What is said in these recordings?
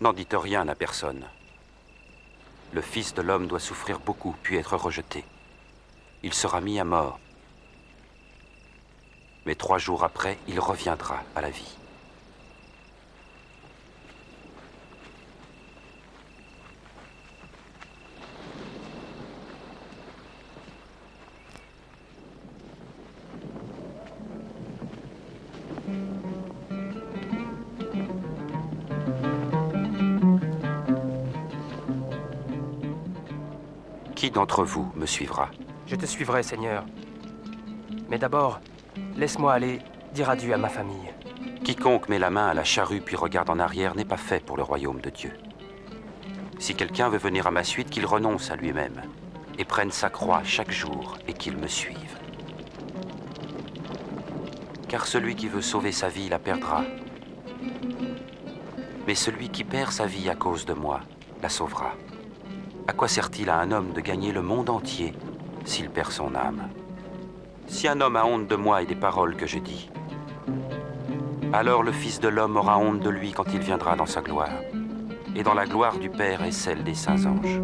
N'en dites rien à personne. Le Fils de l'homme doit souffrir beaucoup, puis être rejeté. Il sera mis à mort. Mais 3 jours après, il reviendra à la vie. Qui d'entre vous me suivra? Je te suivrai, Seigneur. Mais d'abord, laisse-moi aller dire adieu à ma famille. Quiconque met la main à la charrue puis regarde en arrière n'est pas fait pour le royaume de Dieu. Si quelqu'un veut venir à ma suite, qu'il renonce à lui-même et prenne sa croix chaque jour et qu'il me suive. Car celui qui veut sauver sa vie la perdra. Mais celui qui perd sa vie à cause de moi la sauvera. À quoi sert-il à un homme de gagner le monde entier s'il perd son âme? Si un homme a honte de moi et des paroles que je dis, alors le Fils de l'homme aura honte de lui quand il viendra dans sa gloire, et dans la gloire du Père et celle des saints anges.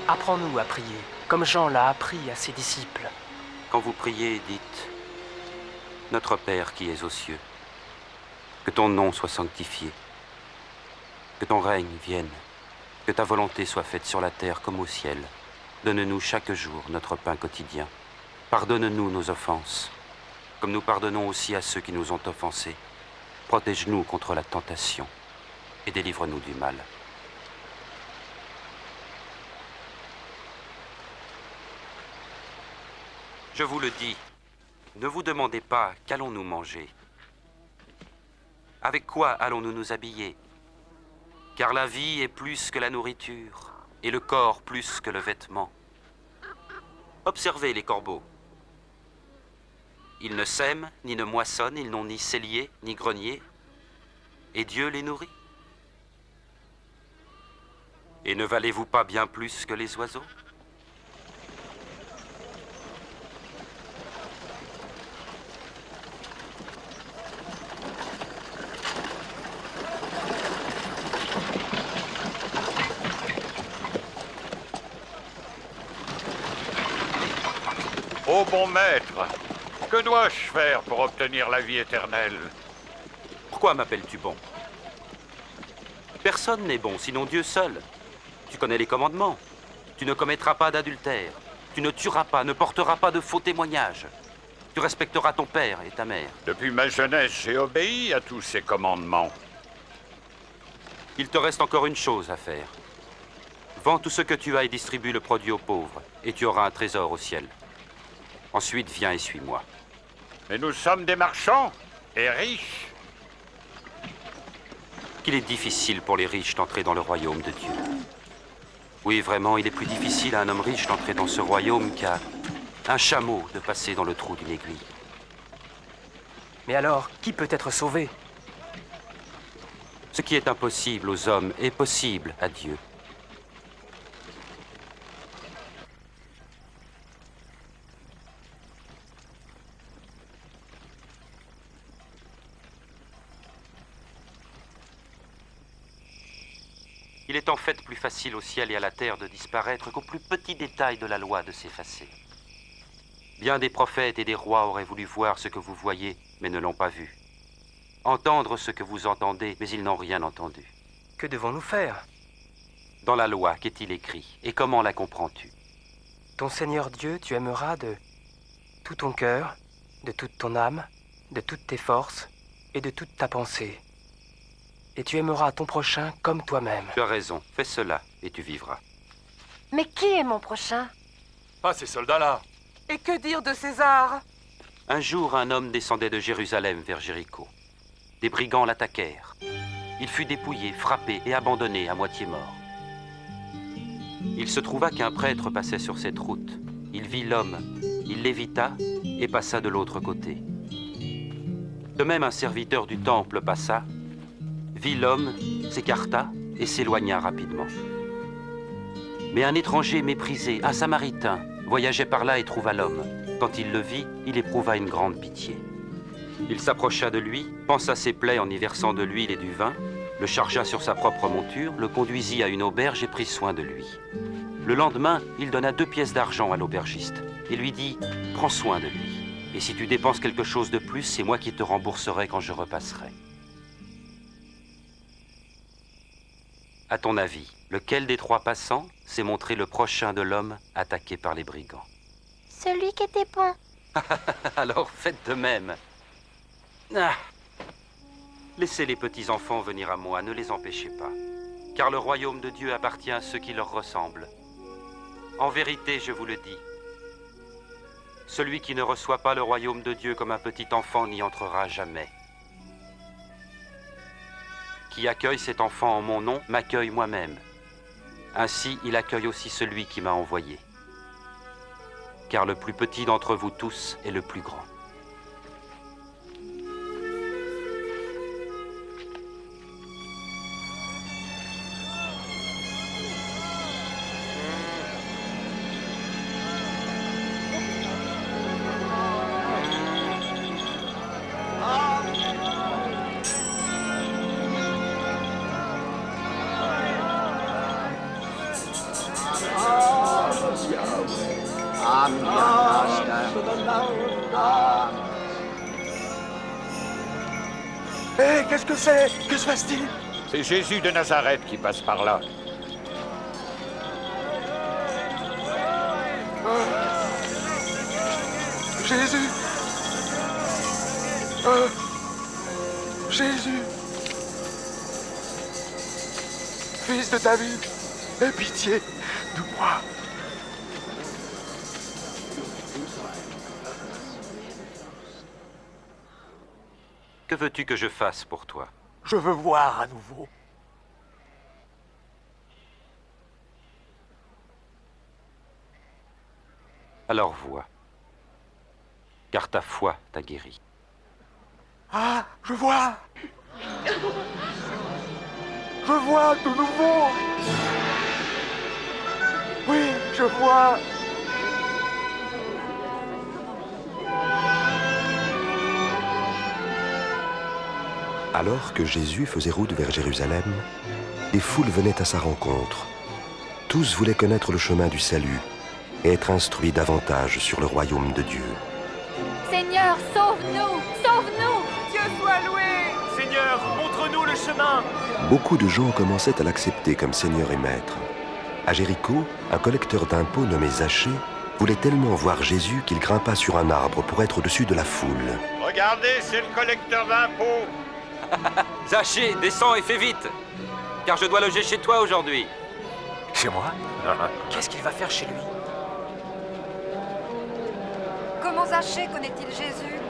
Apprends-nous à prier, comme Jean l'a appris à ses disciples. Quand vous priez, dites « Notre Père qui es aux cieux, que ton nom soit sanctifié, que ton règne vienne, que ta volonté soit faite sur la terre comme au ciel. Donne-nous chaque jour notre pain quotidien. Pardonne-nous nos offenses, comme nous pardonnons aussi à ceux qui nous ont offensés. Protège-nous contre la tentation et délivre-nous du mal. » Je vous le dis, ne vous demandez pas qu'allons-nous manger. Avec quoi allons-nous nous habiller? Car la vie est plus que la nourriture, et le corps plus que le vêtement. Observez les corbeaux. Ils ne sèment, ni ne moissonnent, ils n'ont ni cellier, ni grenier, et Dieu les nourrit. Et ne valez-vous pas bien plus que les oiseaux? Ô bon maître, que dois-je faire pour obtenir la vie éternelle? Pourquoi m'appelles-tu bon? Personne n'est bon, sinon Dieu seul. Tu connais les commandements. Tu ne commettras pas d'adultère. Tu ne tueras pas, ne porteras pas de faux témoignages. Tu respecteras ton père et ta mère. Depuis ma jeunesse, j'ai obéi à tous ces commandements. Il te reste encore une chose à faire. Vends tout ce que tu as et distribue le produit aux pauvres, et tu auras un trésor au ciel. Ensuite, viens et suis-moi. Mais nous sommes des marchands et riches. Qu'il est difficile pour les riches d'entrer dans le royaume de Dieu. Oui, vraiment, il est plus difficile à un homme riche d'entrer dans ce royaume qu'à un chameau de passer dans le trou d'une aiguille. Mais alors, qui peut être sauvé? Ce qui est impossible aux hommes est possible à Dieu. Il est en fait plus facile au ciel et à la terre de disparaître qu'au plus petit détail de la loi de s'effacer. Bien des prophètes et des rois auraient voulu voir ce que vous voyez, mais ne l'ont pas vu. Entendre ce que vous entendez, mais ils n'ont rien entendu. Que devons-nous faire? Dans la loi, qu'est-il écrit? Et comment la comprends-tu? Ton Seigneur Dieu, tu aimeras de tout ton cœur, de toute ton âme, de toutes tes forces et de toute ta pensée. Et tu aimeras ton prochain comme toi-même. Tu as raison, fais cela et tu vivras. Mais qui est mon prochain? Pas ces soldats-là. Et que dire de César? Un jour, un homme descendait de Jérusalem vers Jéricho. Des brigands l'attaquèrent. Il fut dépouillé, frappé et abandonné à moitié mort. Il se trouva qu'un prêtre passait sur cette route. Il vit l'homme, il l'évita et passa de l'autre côté. De même, un serviteur du temple passa, vit l'homme, s'écarta et s'éloigna rapidement. Mais un étranger méprisé, un Samaritain, voyageait par là et trouva l'homme. Quand il le vit, il éprouva une grande pitié. Il s'approcha de lui, pansa ses plaies en y versant de l'huile et du vin, le chargea sur sa propre monture, le conduisit à une auberge et prit soin de lui. Le lendemain, il donna 2 pièces d'argent à l'aubergiste et lui dit « Prends soin de lui, et si tu dépenses quelque chose de plus, c'est moi qui te rembourserai quand je repasserai. » À ton avis, lequel des 3 passants s'est montré le prochain de l'homme attaqué par les brigands? Celui qui était bon. Alors faites de même. Ah. Laissez les petits enfants venir à moi, ne les empêchez pas, car le royaume de Dieu appartient à ceux qui leur ressemblent. En vérité, je vous le dis, celui qui ne reçoit pas le royaume de Dieu comme un petit enfant n'y entrera jamais. Qui accueille cet enfant en mon nom m'accueille moi-même. Ainsi, il accueille aussi celui qui m'a envoyé. Car le plus petit d'entre vous tous est le plus grand. Hé, qu'est-ce que c'est? Que se passe-t-il? C'est Jésus de Nazareth qui passe par là. Jésus! Jésus! Fils de David, aie pitié de moi. Que veux-tu que je fasse pour toi? Je veux voir à nouveau. Alors vois, car ta foi t'a guéri. Ah, je vois! Je vois de nouveau! Oui, je vois! Alors que Jésus faisait route vers Jérusalem, des foules venaient à sa rencontre. Tous voulaient connaître le chemin du salut et être instruits davantage sur le royaume de Dieu. Seigneur, sauve-nous! Sauve-nous! Dieu soit loué! Seigneur, montre-nous le chemin! Beaucoup de gens commençaient à l'accepter comme Seigneur et Maître. À Jéricho, un collecteur d'impôts nommé Zachée voulait tellement voir Jésus qu'il grimpa sur un arbre pour être au-dessus de la foule. Regardez, c'est le collecteur d'impôts. Zachée, descends et fais vite, car je dois loger chez toi aujourd'hui. Chez moi? Qu'est-ce qu'il va faire chez lui? Comment Zachée connaît-il Jésus?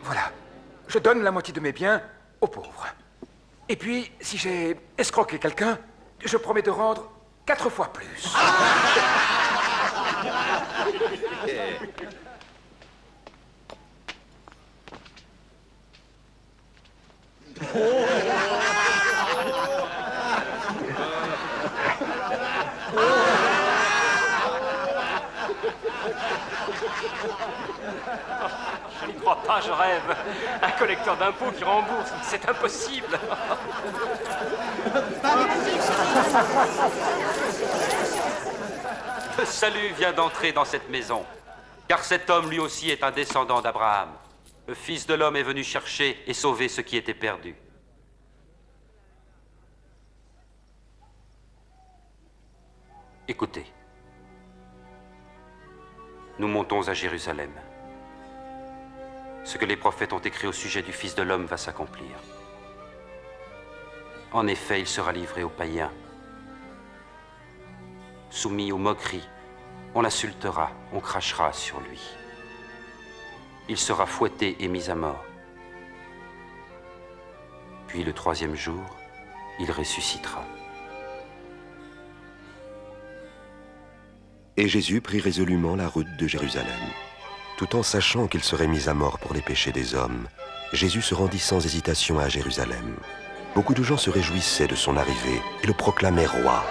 Voilà. Je donne la moitié de mes biens aux pauvres. Et puis, si j'ai escroqué quelqu'un, je promets de rendre 4 fois plus. Je n'y crois pas, je rêve. Un collecteur d'impôts qui rembourse, c'est impossible. Le salut vient d'entrer dans cette maison, car cet homme lui aussi est un descendant d'Abraham. Le Fils de l'homme est venu chercher et sauver ce qui était perdu. Écoutez, nous montons à Jérusalem. Ce que les prophètes ont écrit au sujet du Fils de l'homme va s'accomplir. En effet, il sera livré aux païens, soumis aux moqueries. On l'insultera, on crachera sur lui. il sera fouetté et mis à mort. Puis le troisième jour, il ressuscitera. Et Jésus prit résolument la route de Jérusalem. Tout en sachant qu'il serait mis à mort pour les péchés des hommes, Jésus se rendit sans hésitation à Jérusalem. Beaucoup de gens se réjouissaient de son arrivée et le proclamaient roi.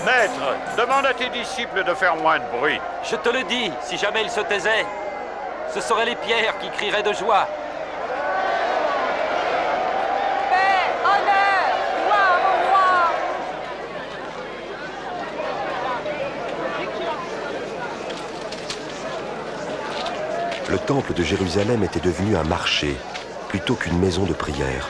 Maître, demande à tes disciples de faire moins de bruit. Je te le dis, si jamais ils se taisaient, ce seraient les pierres qui crieraient de joie. Paix, honneur, gloire au roi. Le temple de Jérusalem était devenu un marché plutôt qu'une maison de prière.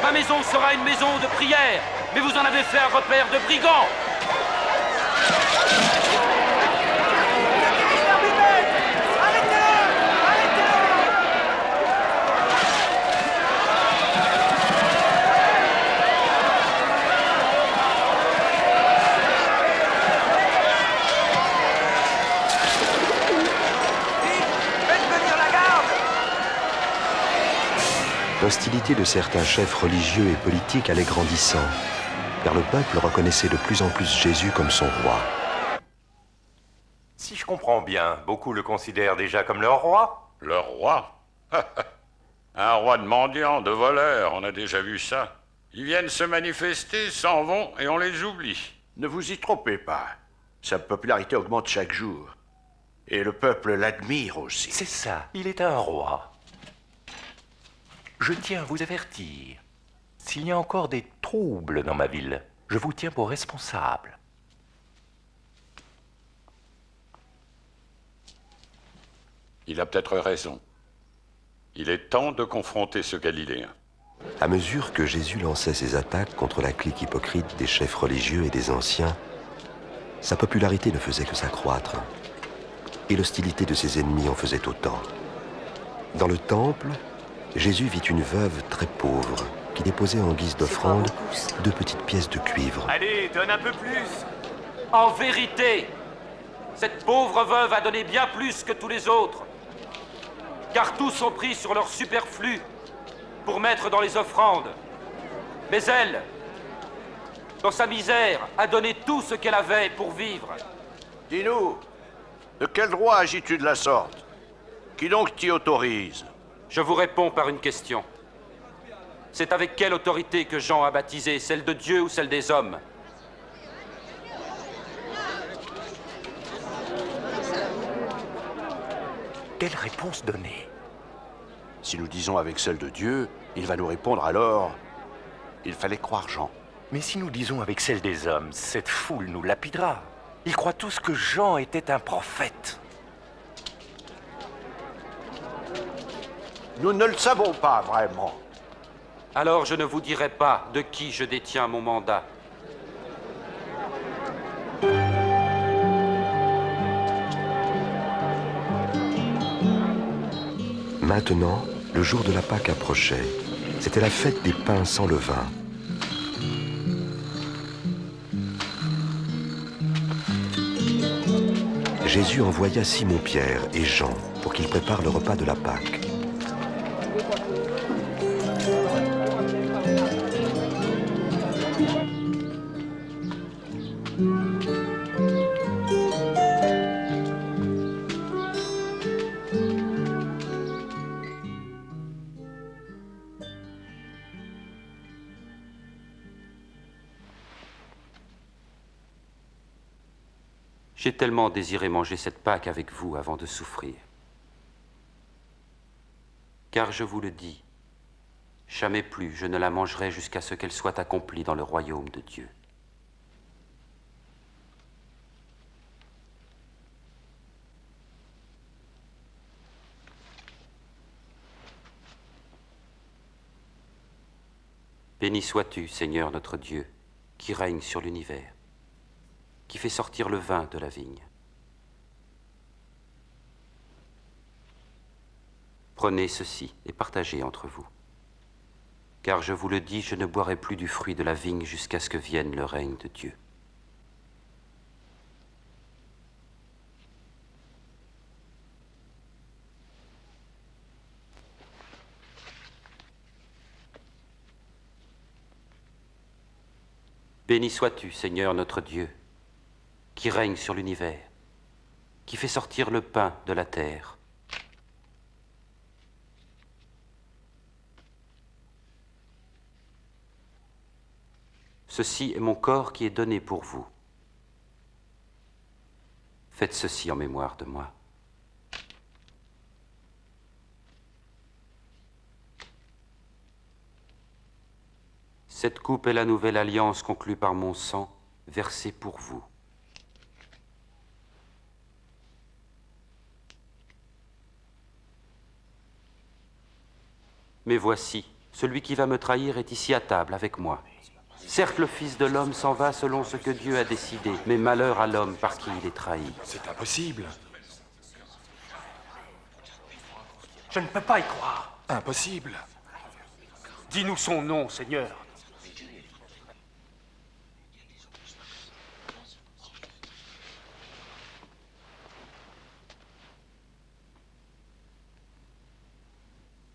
Ma maison sera une maison de prière, mais vous en avez fait un repère de brigands. L'hostilité de certains chefs religieux et politiques allait grandissant, car le peuple reconnaissait de plus en plus Jésus comme son roi. Si je comprends bien, beaucoup le considèrent déjà comme leur roi. Leur roi? Un roi de mendiants, de voleurs, on a déjà vu ça. Ils viennent se manifester, s'en vont et on les oublie. Ne vous y trompez pas. Sa popularité augmente chaque jour. Et le peuple l'admire aussi. C'est ça, il est un roi. Je tiens à vous avertir. S'il y a encore des troubles dans ma ville, je vous tiens pour responsable. Il a peut-être raison. Il est temps de confronter ce Galiléen. À mesure que Jésus lançait ses attaques contre la clique hypocrite des chefs religieux et des anciens, sa popularité ne faisait que s'accroître. Et l'hostilité de ses ennemis en faisait autant. Dans le temple, Jésus vit une veuve très pauvre qui déposait en guise d'offrande 2 petites pièces de cuivre. Allez, donne un peu plus. En vérité, cette pauvre veuve a donné bien plus que tous les autres, car tous sont pris sur leur superflu pour mettre dans les offrandes. Mais elle, dans sa misère, a donné tout ce qu'elle avait pour vivre. Dis-nous, de quel droit agis-tu de la sorte? Qui donc t'y autorise? Je vous réponds par une question. C'est avec quelle autorité que Jean a baptisé, celle de Dieu ou celle des hommes? Quelle réponse donner? Si nous disons avec celle de Dieu, il va nous répondre alors... Il fallait croire Jean. Mais si nous disons avec celle des hommes, cette foule nous lapidera. Ils croient tous que Jean était un prophète. Nous ne le savons pas vraiment. Alors je ne vous dirai pas de qui je détiens mon mandat. Maintenant, le jour de la Pâque approchait. C'était la fête des pains sans levain. Jésus envoya Simon-Pierre et Jean pour qu'ils préparent le repas de la Pâque. J'ai tellement désiré manger cette Pâque avec vous avant de souffrir. Car je vous le dis, jamais plus je ne la mangerai jusqu'à ce qu'elle soit accomplie dans le royaume de Dieu. Béni sois-tu, Seigneur notre Dieu, qui règne sur l'univers, qui fait sortir le vin de la vigne. Prenez ceci et partagez entre vous. Car je vous le dis, je ne boirai plus du fruit de la vigne jusqu'à ce que vienne le règne de Dieu. Béni sois-tu, Seigneur notre Dieu, qui règne sur l'univers, qui fait sortir le pain de la terre. Ceci est mon corps qui est donné pour vous. Faites ceci en mémoire de moi. Cette coupe est la nouvelle alliance conclue par mon sang, versée pour vous. Mais voici, celui qui va me trahir est ici à table avec moi. Certes, le Fils de l'homme s'en va selon ce que Dieu a décidé, mais malheur à l'homme par qui il est trahi. C'est impossible. Je ne peux pas y croire. Impossible. Dis-nous son nom, Seigneur.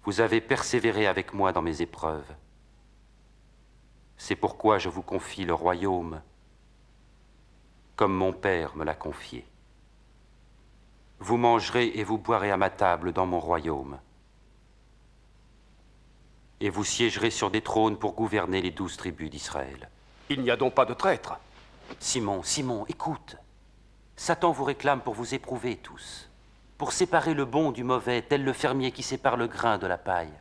Vous avez persévéré avec moi dans mes épreuves. C'est pourquoi je vous confie le royaume, comme mon Père me l'a confié. Vous mangerez et vous boirez à ma table dans mon royaume. Et vous siégerez sur des trônes pour gouverner les 12 tribus d'Israël. Il n'y a donc pas de traître. Simon, Simon, écoute. Satan vous réclame pour vous éprouver tous, pour séparer le bon du mauvais, tel le fermier qui sépare le grain de la paille.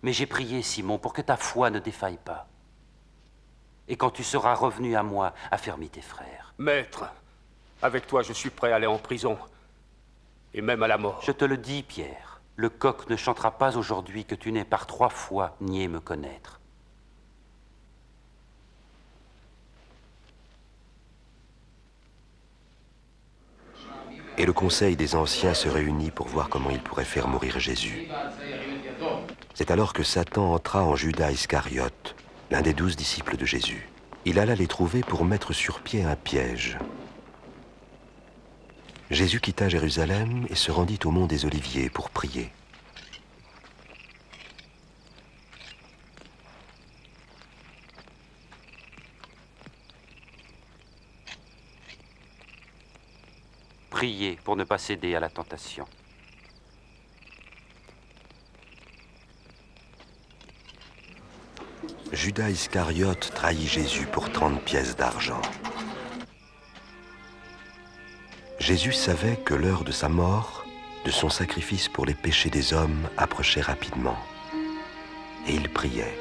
Mais j'ai prié, Simon, pour que ta foi ne défaille pas. Et quand tu seras revenu à moi, affermis tes frères. Maître, avec toi je suis prêt à aller en prison, et même à la mort. Je te le dis, Pierre, le coq ne chantera pas aujourd'hui que tu n'aies par 3 fois nié me connaître. Et le conseil des anciens se réunit pour voir comment il pourrait faire mourir Jésus. C'est alors que Satan entra en Judas Iscariote, l'un des 12 disciples de Jésus. Il alla les trouver pour mettre sur pied un piège. Jésus quitta Jérusalem et se rendit au mont des Oliviers pour prier. Priez pour ne pas céder à la tentation. Judas Iscariote trahit Jésus pour 30 pièces d'argent. Jésus savait que l'heure de sa mort, de son sacrifice pour les péchés des hommes, approchait rapidement. Et il priait.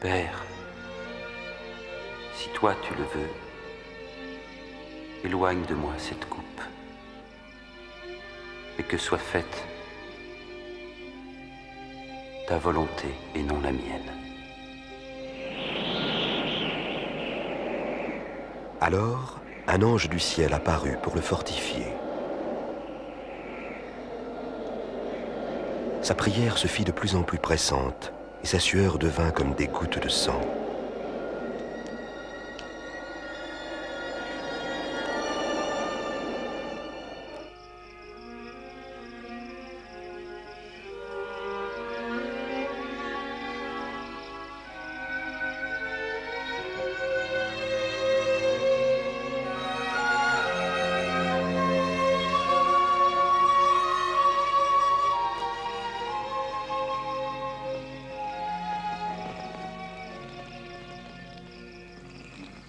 Père, si toi tu le veux, éloigne de moi cette coupe. et que soit faite ta volonté et non la mienne. Alors, un ange du ciel apparut pour le fortifier. Sa prière se fit de plus en plus pressante, et sa sueur devint comme des gouttes de sang.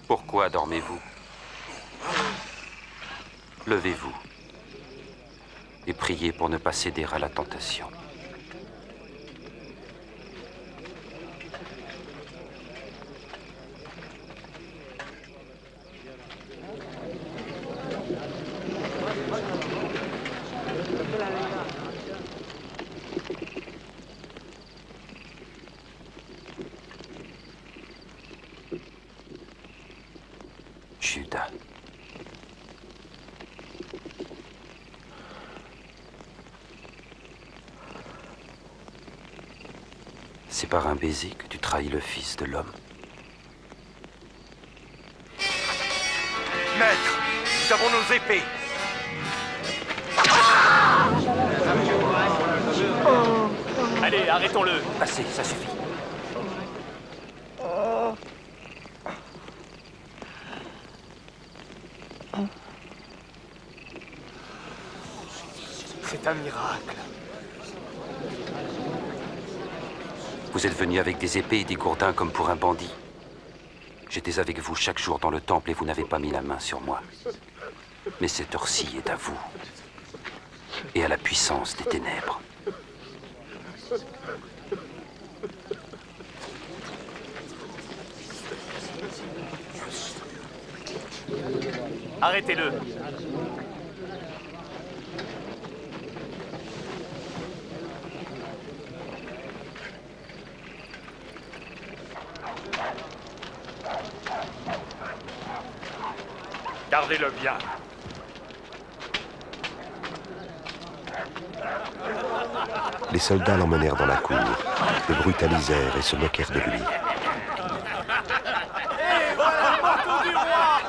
Pourquoi dormez-vous? Levez-vous et priez pour ne pas céder à la tentation. Judas. C'est par un baiser que tu trahis le Fils de l'homme. Maître, nous avons nos épées. Allez, arrêtons-le. Assez, ça suffit. C'est un miracle. Vous êtes venu avec des épées et des gourdins comme pour un bandit. J'étais avec vous chaque jour dans le temple et vous n'avez pas mis la main sur moi. Mais cette heure-ci est à vous et à la puissance des ténèbres. Arrêtez-le. Gardez-le bien. Les soldats l'emmenèrent dans la cour, le brutalisèrent et se moquèrent de lui. Et voilà le manteau du roi.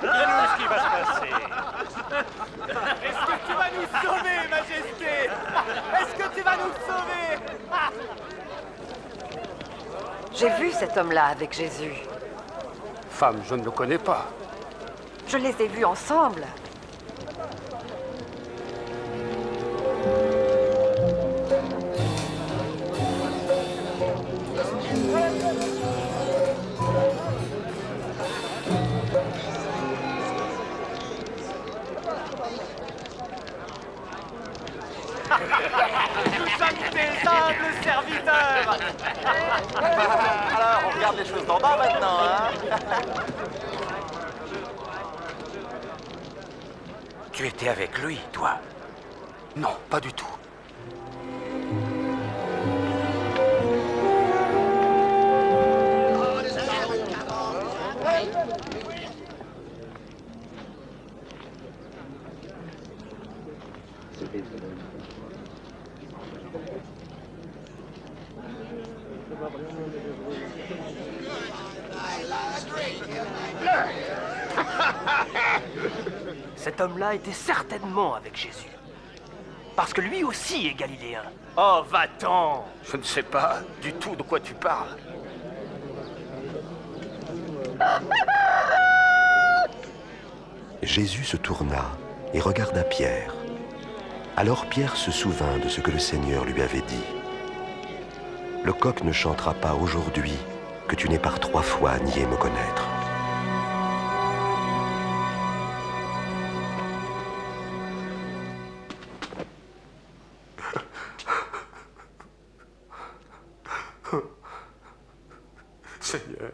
Dis-nous ce qui va se passer. Est-ce que tu vas nous sauver, Majesté? Est-ce que tu vas nous sauver? J'ai vu cet homme-là avec Jésus. Femme, je ne le connais pas. Je les ai vus ensemble. Nous sommes tes humbles serviteurs. Alors, on regarde les choses d'en bas maintenant, hein? Tu étais avec lui, toi? Non, pas du tout. Cet homme-là était certainement avec Jésus. Parce que lui aussi est galiléen. Oh, va-t'en! Je ne sais pas du tout de quoi tu parles. Jésus se tourna et regarda Pierre. Alors Pierre se souvint de ce que le Seigneur lui avait dit. Le coq ne chantera pas aujourd'hui que tu n'aies par 3 fois nié me connaître. Seigneur,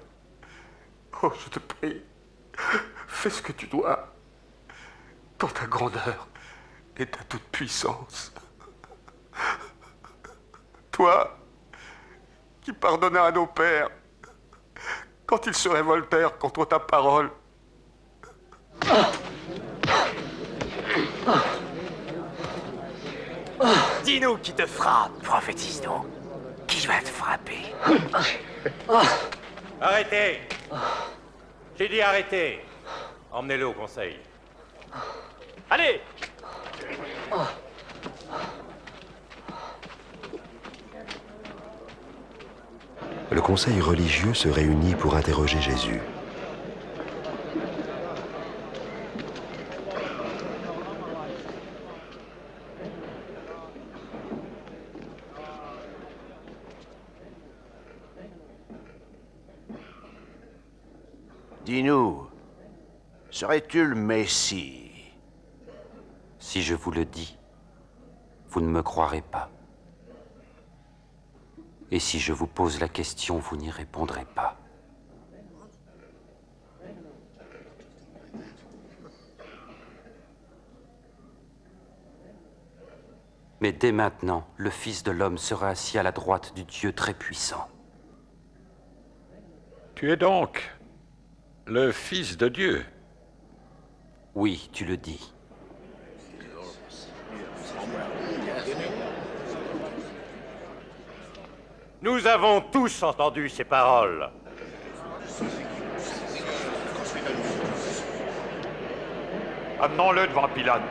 oh, je te prie, fais ce que tu dois. dans ta grandeur et ta toute-puissance. Toi, qui pardonnas à nos pères quand ils se révoltèrent contre ta parole. Dis-nous qui te frappe, prophétise donc. Qui va te frapper? Arrêtez! J'ai dit arrêtez! Emmenez-le au conseil. Allez! Le conseil religieux se réunit pour interroger Jésus. Dis-nous, serais-tu le Messie? Si je vous le dis, vous ne me croirez pas. Et si je vous pose la question, vous n'y répondrez pas. Mais dès maintenant, le Fils de l'homme sera assis à la droite du Dieu très-puissant. Tu es donc le Fils de Dieu? Oui, tu le dis. Nous avons tous entendu ces paroles. Amenons-le devant Pilate.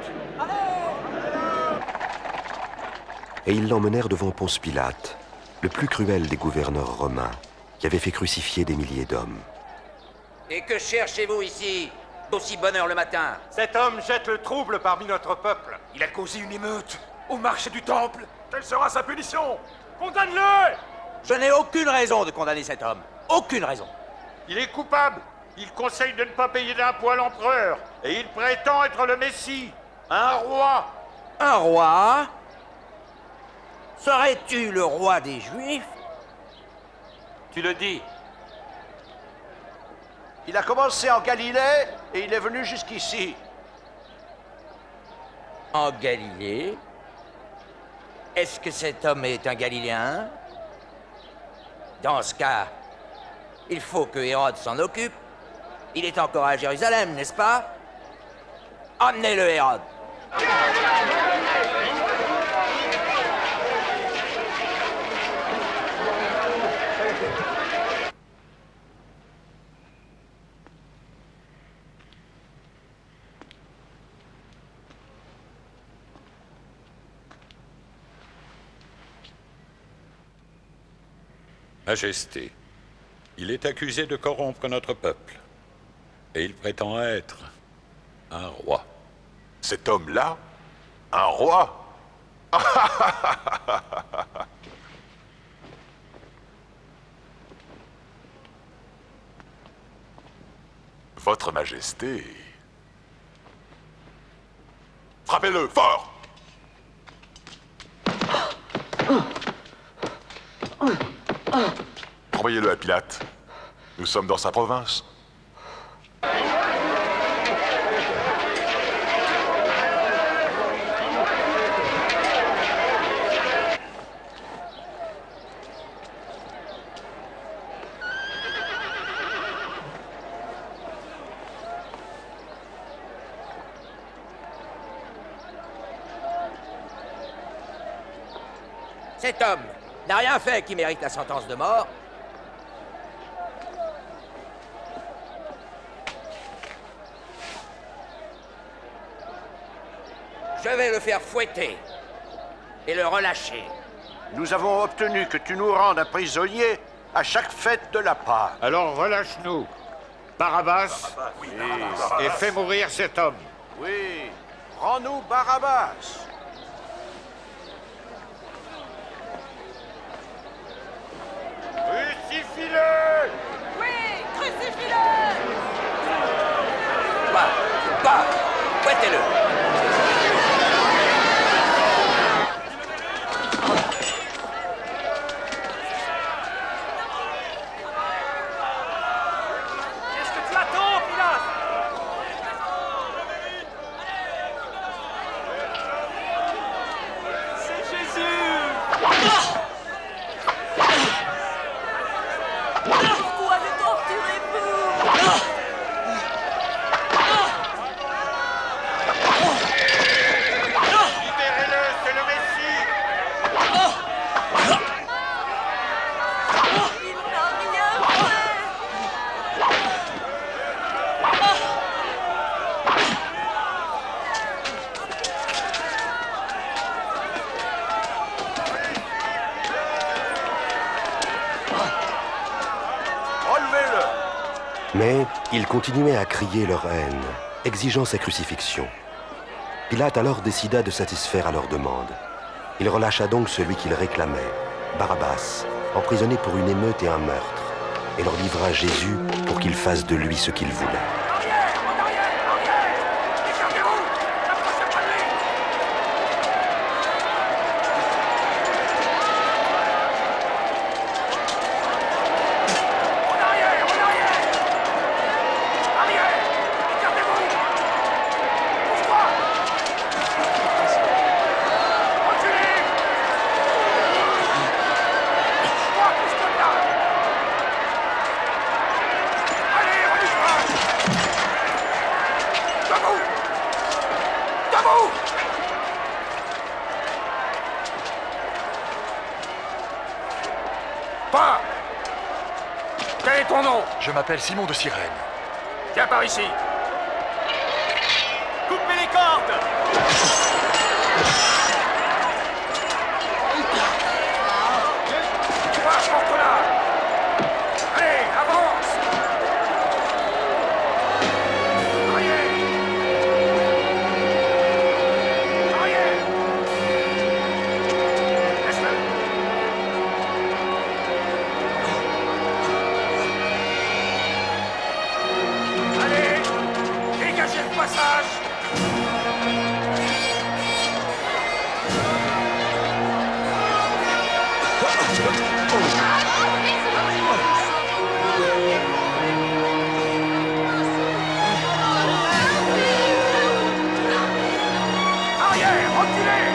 Et ils l'emmenèrent devant Ponce Pilate, le plus cruel des gouverneurs romains, qui avait fait crucifier des milliers d'hommes. Et que cherchez-vous ici, d'aussi bonne heure le matin? Cet homme jette le trouble parmi notre peuple. Il a causé une émeute au marché du temple. Quelle sera sa punition? Condamne-le! Je n'ai aucune raison de condamner cet homme. Aucune raison. Il est coupable. Il conseille de ne pas payer d'impôts à l'empereur. Et il prétend être le Messie, un roi. Un roi? Serais-tu le roi des Juifs? Tu le dis. Il a commencé en Galilée et il est venu jusqu'ici. En Galilée? Est-ce que cet homme est un Galiléen? Dans ce cas, il faut que Hérode s'en occupe. Il est encore à Jérusalem, n'est-ce pas? Emmenez-le, Hérode. Majesté, il est accusé de corrompre notre peuple. Et il prétend être un roi. Cet homme-là, un roi? Votre Majesté... Frappez-le, fort! Envoyez-le à Pilate. Nous sommes dans sa province. Cet homme n'a rien fait qui mérite la sentence de mort. Je vais le faire fouetter et le relâcher. Nous avons obtenu que tu nous rendes un prisonnier à chaque fête de la Pâque. Alors relâche-nous, Barabbas, et fais mourir cet homme. Oui, rends-nous Barabbas. Crucifie-le! Oui, crucifie-le! Bah, fouettez-le. Qu'est-ce que tu attends, Pilate? Mais ils continuaient à crier leur haine, exigeant sa crucifixion. Pilate alors décida de satisfaire à leur demande. Il relâcha donc celui qu'il réclamait, Barabbas, emprisonné pour une émeute et un meurtre, et leur livra Jésus pour qu'ils fassent de lui ce qu'ils voulaient. Quel est ton nom? Je m'appelle Simon de Cyrène. Viens par ici. Coupez les cordes. Porte-la. Allez, avance. Arrière. Arrière. Laisse-le. Allez, dégagez le passage. Arrière, reculez.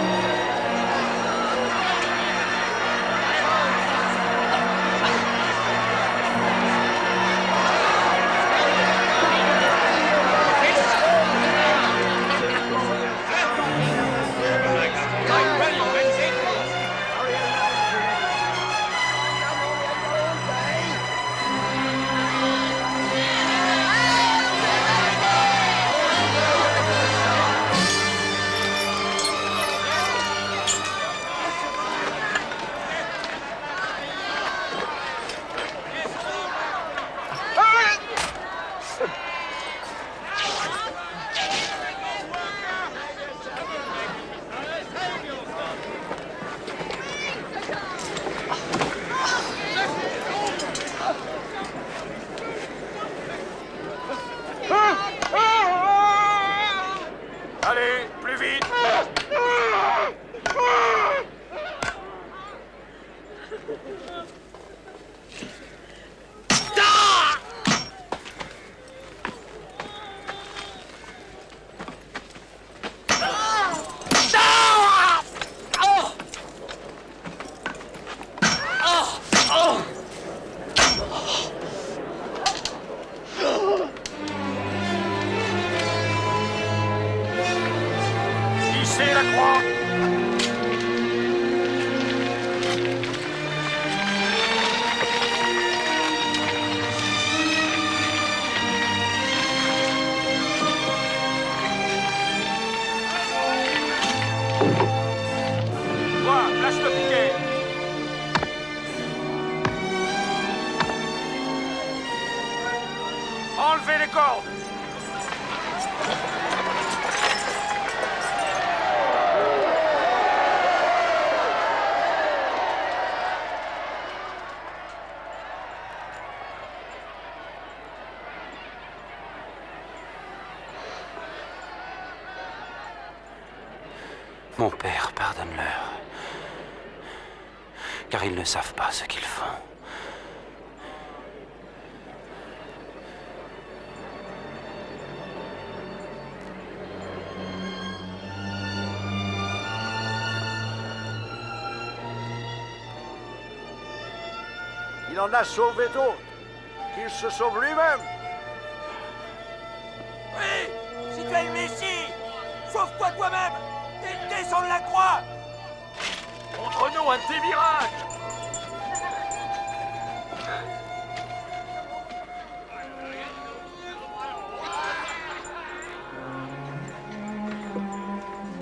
Allez, plus vite. Hissez la croix. Toi, lâche le piquet. Enlevez les cordes. Mon Père, pardonne-leur, car ils ne savent pas ce qu'ils font. Il en a sauvé d'autres. Qu'il se sauve lui-même. Oui, si tu es le Messie, sauve-toi toi-même et descends de la croix. Montre-nous un de tes miracles.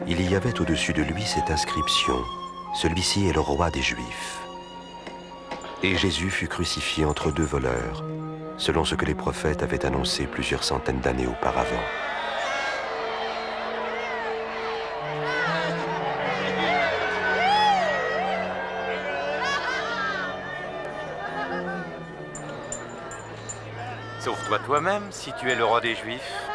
Il y avait au-dessus de lui cette inscription: celui-ci est le roi des Juifs. Et Jésus fut crucifié entre deux voleurs, selon ce que les prophètes avaient annoncé plusieurs centaines d'années auparavant. Sauve-toi toi-même si tu es le roi des Juifs.